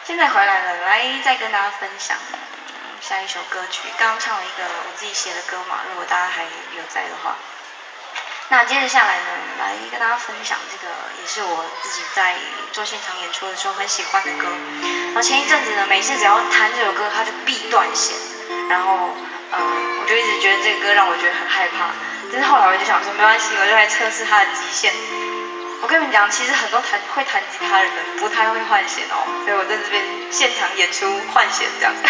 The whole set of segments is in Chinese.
现在回来了，来再跟大家分享下一首歌曲。刚刚唱了一个我自己写的歌嘛，如果大家还有在的话，那接着下来呢，来跟大家分享这个也是我自己在做现场演出的时候很喜欢的歌。然后前一阵子呢，每次只要弹这首歌，它就必断弦，然后我就一直觉得这个歌让我觉得很害怕。但是后来我就想说，没关系，我就来测试它的极限。我跟你们讲，其实很多会弹吉他的人不太会换弦哦，所以我在这边现场演出换弦这样子，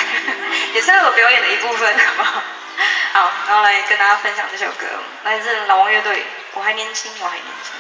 也是我表演的一部分，好不好？好，然后来跟大家分享这首歌，来自老王乐队，我还年轻，我还年轻。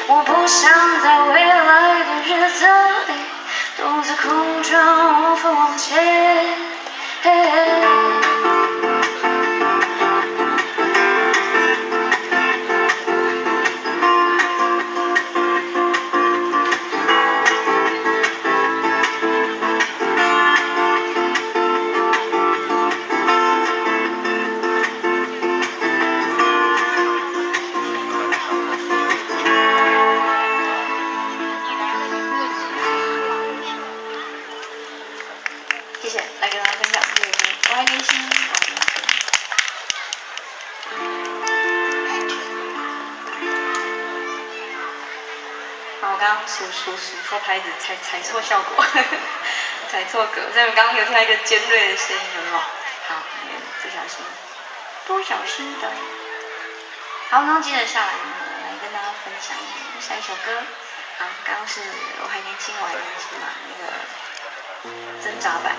我不想在未来的日子里独在空中无法往前。谢谢，来跟大家分享这首歌。我还年轻，我刚刚数错拍子，踩错效果，踩错格。所以我刚刚有听到一个尖锐的声音，有没有？好，不小心的。好，然后接着下来呢，来跟大家分享下一首歌。好，刚刚是我还年轻，我还年轻嘛，那个挣扎版。